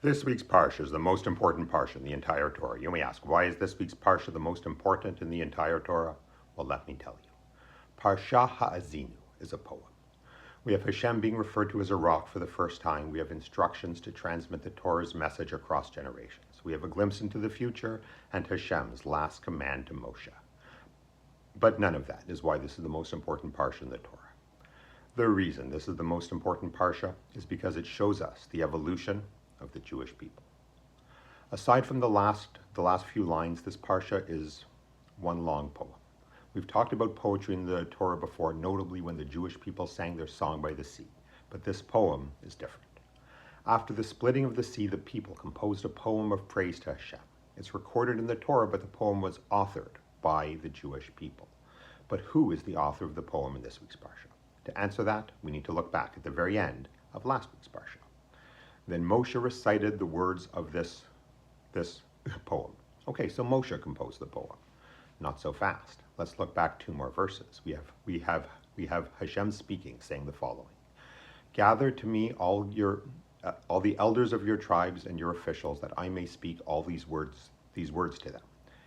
This week's parsha is the most important parsha in the entire Torah. You may ask, why is this week's parsha the most important in the entire Torah? Well, let me tell you. Parashah Ha'azinu is a poem. We have Hashem being referred to as a rock for the first time. We have instructions to transmit the Torah's message across generations. We have a glimpse into the future and Hashem's last command to Moshe. But none of that is why this is the most important parsha in the Torah. The reason this is the most important parsha is because it shows us the evolution of the Jewish people. Aside from the last few lines, this parsha is one long poem. We've talked about poetry in the Torah before, notably when the Jewish people sang their song by the sea, but this poem is different. After the splitting of the sea, the people composed a poem of praise to Hashem. It's recorded in the Torah, but the poem was authored by the Jewish people. But who is the author of the poem in this week's parsha? To answer that, we need to look back at the very end of last week's parsha. Then Moshe recited the words of this poem. Okay, so Moshe composed the poem. Not so fast. Let's look back 2 more verses. We have Hashem speaking, saying the following: "Gather to me all the elders of your tribes and your officials, that I may speak all these words to them."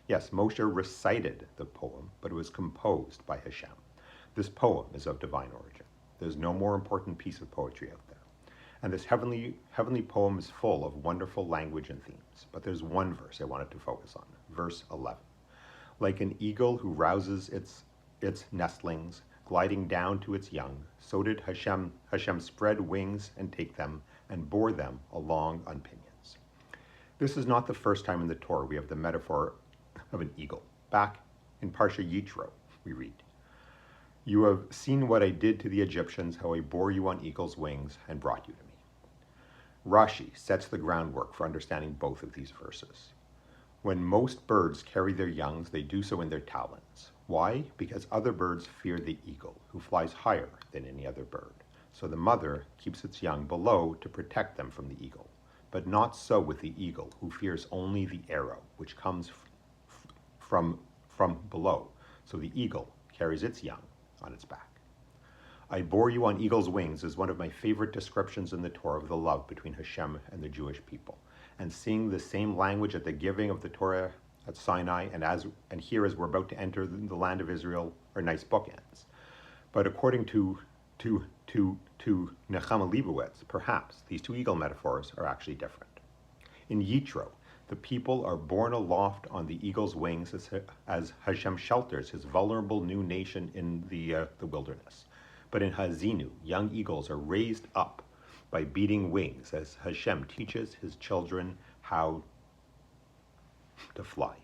Yes, Moshe recited the poem, but it was composed by Hashem. This poem is of divine origin. There's no more important piece of poetry out there. And this heavenly poem is full of wonderful language and themes. But there's one verse I wanted to focus on, verse 11. "Like an eagle who rouses its nestlings, gliding down to its young, so did Hashem spread wings and take them, and bore them along on pinions." This is not the first time in the Torah we have the metaphor of an eagle. Back in Parsha Yitro, we read, "You have seen what I did to the Egyptians, how I bore you on eagle's wings and brought you to me." Rashi sets the groundwork for understanding both of these verses. When most birds carry their youngs, they do so in their talons. Why? Because other birds fear the eagle, who flies higher than any other bird. So the mother keeps its young below to protect them from the eagle. But not so with the eagle, who fears only the arrow, which comes from below. So the eagle carries its young on its back. "I bore you on eagle's wings" is one of my favorite descriptions in the Torah of the love between Hashem and the Jewish people. And seeing the same language at the giving of the Torah at Sinai and here as we're about to enter the land of Israel are nice bookends. But according to Nechama Leibowitz, perhaps these 2 eagle metaphors are actually different. In Yitro, the people are borne aloft on the eagle's wings as Hashem shelters his vulnerable new nation in the wilderness. But in Ha'azinu, young eagles are raised up by beating wings as Hashem teaches his children how to fly.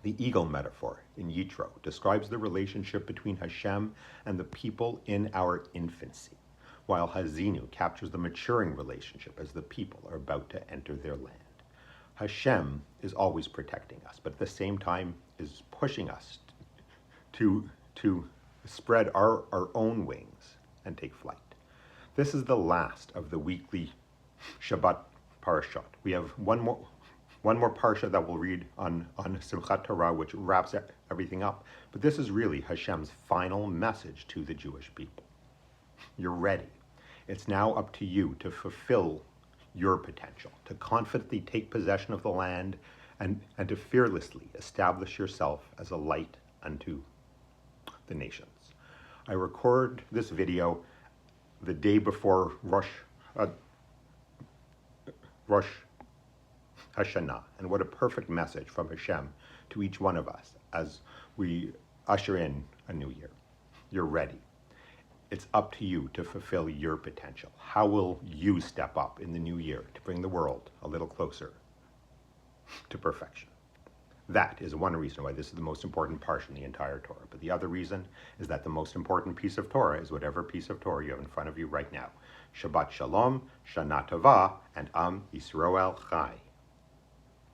The eagle metaphor in Yitro describes the relationship between Hashem and the people in our infancy, while Ha'azinu captures the maturing relationship as the people are about to enter their land. Hashem is always protecting us, but at the same time is pushing us to spread our own wings and take flight. This is the last of the weekly Shabbat parashot. We have one more parsha that we'll read on Simchat Torah, which wraps everything up. But this is really Hashem's final message to the Jewish people. You're ready. It's now up to you to fulfill your potential, to confidently take possession of the land and to fearlessly establish yourself as a light unto the nations. I record this video the day before Rosh Hashanah, and what a perfect message from Hashem to each one of us as we usher in a new year. You're ready. It's up to you to fulfill your potential. How will you step up in the new year to bring the world a little closer to perfection? That is one reason why this is the most important parsha in the entire Torah. But the other reason is that the most important piece of Torah is whatever piece of Torah you have in front of you right now. Shabbat Shalom, Shana Tova, and Am Yisrael Chai.